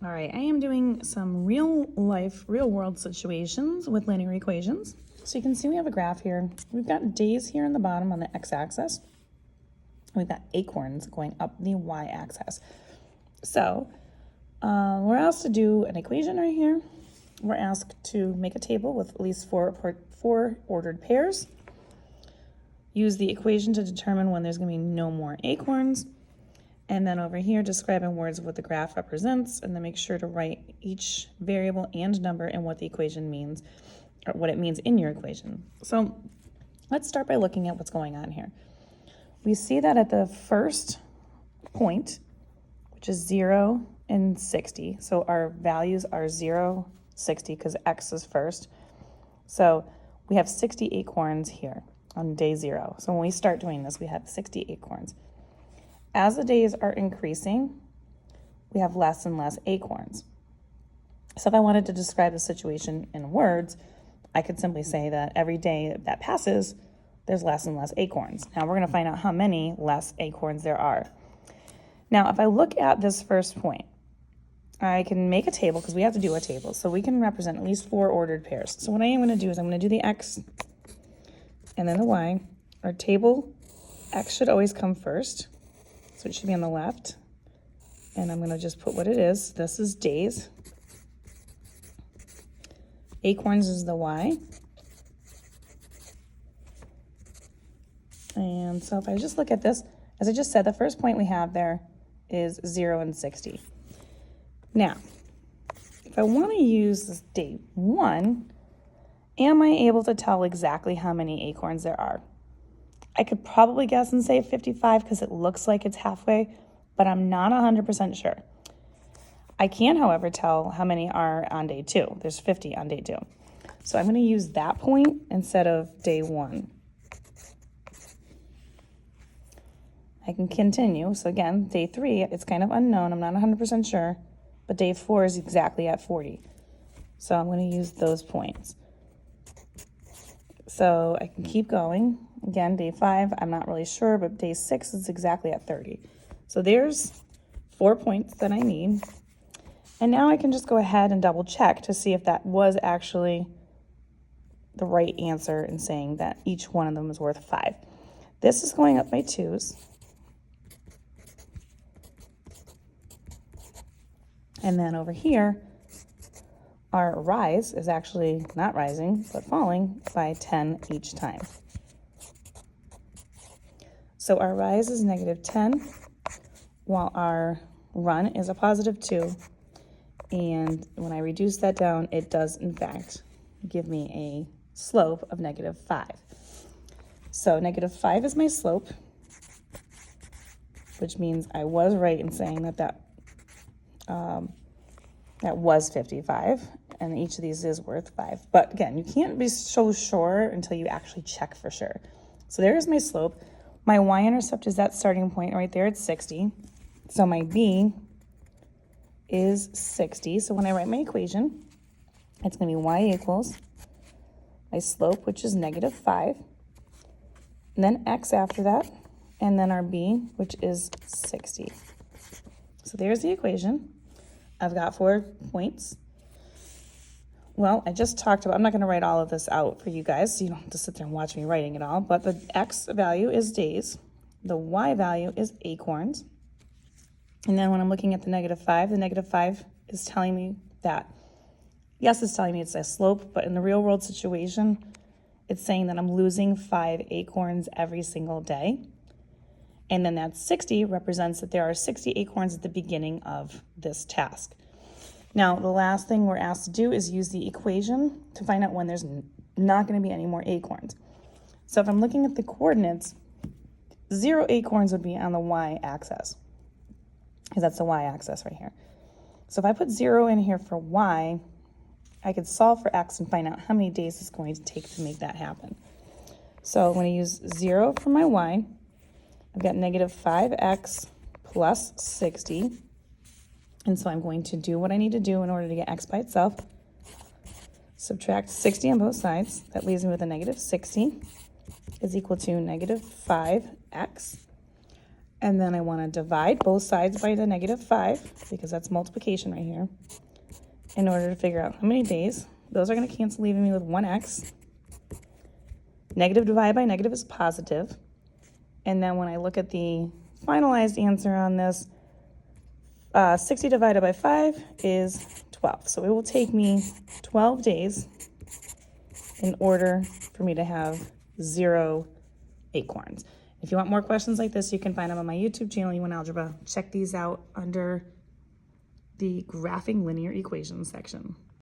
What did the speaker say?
All right, I am doing some real life, real world situations with linear equations. So you can see we have a graph here. We've got days here in the bottom on the x-axis. We've got acorns going up the y-axis. So we're asked to do an equation right here. We're asked to make a table with at least four ordered pairs. Use the equation to determine when there's going to be no more acorns. And then over here, describe in words what the graph represents, and then make sure to write each variable and number and what the equation means, or what it means in your equation. So let's start by looking at what's going on here. We see that at the first point, which is 0 and 60, so our values are 0, 60, because x is first. So we have 60 acorns here on day 0. So when we start doing this, we have 60 acorns. As the days are increasing, we have less and less acorns. So if I wanted to describe the situation in words, I could simply say that every day that passes, there's less and less acorns. Now we're going to find out how many less acorns there are. Now, if I look at this first point, I can make a table because we have to do a table. So we can represent at least 4 ordered pairs. So what I am going to do is I'm going to do the x and then the y. Our table, x should always come first. So it should be on the left. And I'm going to just put what it is. This is days. Acorns is the y. And so if I just look at this, as I just said, the first point we have there is 0 and 60. Now, if I want to use this day 1, am I able to tell exactly how many acorns there are? I could probably guess and say 55 because it looks like it's halfway, but I'm not 100% sure. I can, however, tell how many are on day 2. There's 50 on day 2. So I'm going to use that point instead of day 1. I can continue. So again, day 3, it's kind of unknown. I'm not 100% sure, but day 4 is exactly at 40. So I'm going to use those points. So I can keep going. Again, day 5, I'm not really sure, but day 6 is exactly at 30. So there's 4 points that I need. And now I can just go ahead and double check to see if that was actually the right answer in saying that each one of them is worth 5. This is going up by 2s. And then over here, our rise is actually not rising, but falling by 10 each time. So our rise is -10, while our run is a +2. And when I reduce that down, it does, in fact, give me a slope of -5. So -5 is my slope, which means I was right in saying that was 55, and each of these is worth 5. But again, you can't be so sure until you actually check for sure. So there's my slope. My y-intercept is that starting point right there at 60. So my b is 60. So when I write my equation, it's going to be y equals my slope, which is -5, and then x after that, and then our b, which is 60. So there's the equation. I've got 4 points. Well, I just talked about, I'm not going to write all of this out for you guys, so you don't have to sit there and watch me writing it all, but the x value is days, the y value is acorns, and then when I'm looking at the -5, the -5 is telling me that, yes, it's telling me it's a slope, but in the real world situation, it's saying that I'm losing 5 acorns every single day. And then that 60 represents that there are 60 acorns at the beginning of this task. Now, the last thing we're asked to do is use the equation to find out when there's not going to be any more acorns. So if I'm looking at the coordinates, 0 acorns would be on the y-axis, because that's the y-axis right here. So if I put 0 in here for y, I could solve for x and find out how many days it's going to take to make that happen. So I'm going to use 0 for my y. I've got -5x plus 60. And so I'm going to do what I need to do in order to get x by itself. Subtract 60 on both sides. That leaves me with a -60 is equal to -5x. And then I want to divide both sides by the -5, because that's multiplication right here, in order to figure out how many days. Those are going to cancel, leaving me with 1x. Negative divided by negative is positive. And then when I look at the finalized answer on this, 60 divided by 5 is 12. So it will take me 12 days in order for me to have 0 acorns. If you want more questions like this, you can find them on my YouTube channel, You Want Algebra. Check these out under the graphing linear equations section.